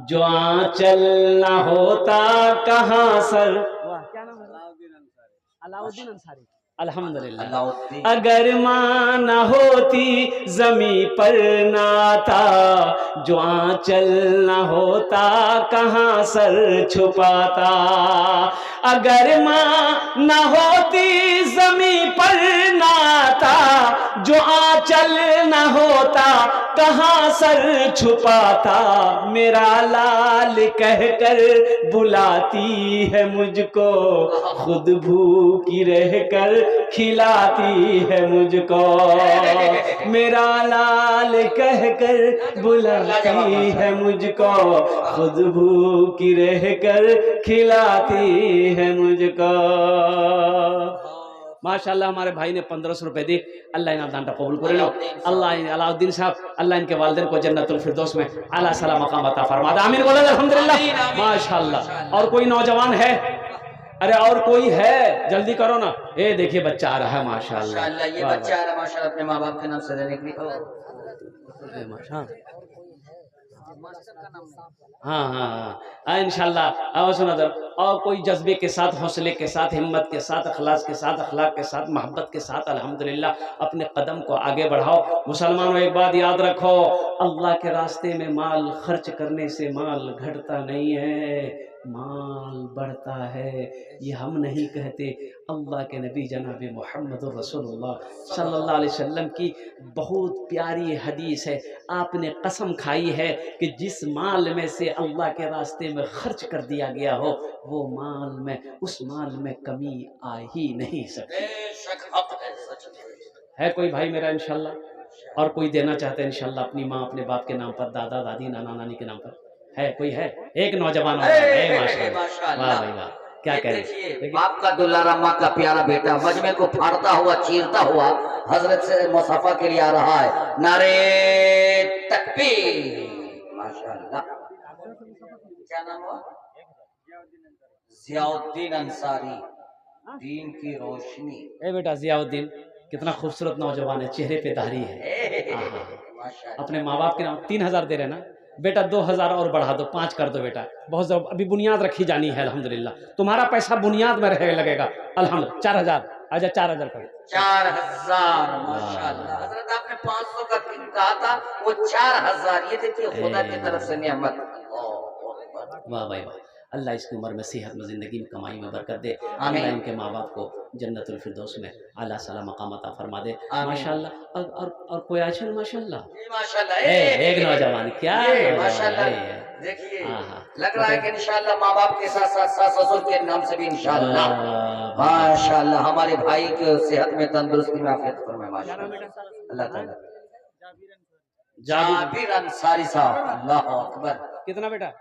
जो आंचल न होता कहाँ सर। वाह क्या नाम है? अलाउद्दीन अंसारी। अल्हम्दुलिल्लाह। अगर माँ न होती जमी पर नाता, जो आंचल न होता कहाँ सर छुपाता। अगर माँ न होती जमी पर नाता, जो आंचल न होता कहाँ सर छुपाता, मेरा लाल कहकर बुलाती है मुझको, खुद भूखी रहकर खिलाती है मुझको, मेरा लाल कहकर बुलाती है मुझको, खुद भूखी रहकर खिलाती है मुझको। माशाल्लाह हमारे भाई ने 1500 रुपए दी, अल्लाह इनाम दान कबूल करे लो। अल्लाह अलाउद्दीन साहब, अल्लाह इनके वालिदैन को जन्नतुल फिरदौस में आला सला मकाम अता फरमा दे। आमीन बोलो अल्हम्दुलिल्लाह। माशाल्लाह। और कोई नौजवान है? अरे और कोई है? जल्दी करो ना। ये देखिए बच्चा आ रहा है माशाल्लाह। ये बच्चा आ रहा है माशाल्लाह, अपने माँ बाप के नाम से देने के लिए। हाँ हाँ हाँ इंशाल्लाह। और सुना दर, और कोई जज्बे के साथ, हौसले के साथ, हिम्मत के साथ, अखलास के साथ, अखलाक के साथ, मोहब्बत के साथ अल्हम्दुलिल्लाह अपने कदम को आगे बढ़ाओ। मुसलमानों एक बात याद रखो, अल्लाह के रास्ते में माल खर्च करने से माल घटता नहीं है, माल बढ़ता है। ये हम नहीं कहते, अल्लाह के नबी जनाब मोहम्मद रसूलुल्लाह सल्लल्लाहु अलैहि वसल्लम की बहुत प्यारी हदीस है। आपने कसम खाई है कि जिस माल में से अल्लाह के रास्ते में खर्च कर दिया गया हो, वो माल में, उस माल में कमी आ ही नहीं सकती। है कोई भाई मेरा इंशाल्लाह? और कोई देना चाहते हैं इंशाल्लाह अपनी माँ अपने बाप के नाम पर, दादा दादी नाना नानी के नाम पर? है कोई? है एक नौजवान माशाल्लाह। वाह भाई वाह, क्या कह रहे। बाप का दुलारा, माँ का प्यारा बेटा मजमे को फाड़ता हुआ, चीरता हुआ हजरत से मुसाफा के लिए आ रहा है। नारे तकबीर। माशाल्लाह। क्या नाम हुआ? जियाउद्दीन अंसारी, दीन की रोशनी। ए बेटा जियाउद्दीन कितना खूबसूरत नौजवान है, चेहरे पे दाढ़ी है। अपने माँ बाप के नाम 3000 दे रहे ना बेटा, 2000 और बढ़ा दो, 5 कर दो बेटा। बहुत जरूर, अभी बुनियाद रखी जानी है अल्हम्दुलिल्लाह। तुम्हारा पैसा बुनियाद में रहे लगेगा अल्हम्दुलिल्लाह। 4000 आजा, 4000 कर। 4000 माशाल्लाह। हजरत आपने 500 का कहा था, वो 4000। ये देखिए खुदा की तरफ से नियामत। वाह भाई वाह। अल्लाह इसकी उम्र में, सेहत में, ज़िंदगी में, कमाई में बरकत दे। अल्लाह इनके माँ बाप को जन्नतुल फिरदौस में आला सला मकाम अता फरमा दे माशाल्लाह। और कोई आज है माशाल्लाह। माशाल्लाह एक नौजवान, क्या माशाल्लाह। देखिए लग रहा है कि इंशाल्लाह माँ बाप के साथ साथ सास ससुर के नाम से भी इंशाल्लाह माशाल्लाह हमारे भाई के सेहत में, तंदुरुस्ती में आफियत फरमाए माशाल्लाह। अल्लाह ताला। जाबिर अंसारी साहब, अल्लाह अकबर। कितना बेटा?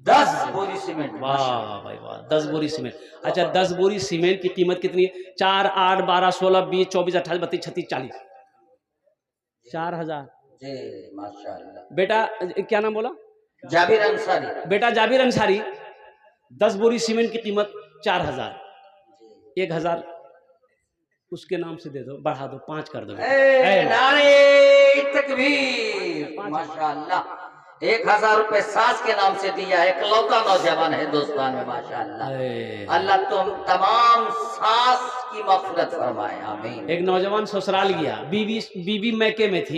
10 बोरी सीमेंट। वाह भाई वाह, 10 बोरी सीमेंट। अच्छा 10 बोरी सीमेंट की कीमत कितनी है? 4, 8, 12, 16, 20, 24, 28, 32, 36, 40। 4000 जी माशाल्लाह। बेटा क्या नाम बोला? जाबिर अंसारी। बेटा जाबिर अंसारी, 10 बोरी सीमेंट की कीमत 4000। 1000 उसके नाम से दे दो, बढ़ा दो, 5 कर दो। नारे तकबीर। माशाल्लाह। 1000 रुपए सास के नाम से दिया है, इकलौता नौजवान है दोस्तान में माशाल्लाह। अल्लाह तुम तमाम सास की मग़फ़िरत फरमाए, आमीन। एक नौजवान ससुराल गया, बीवी मैके में थी।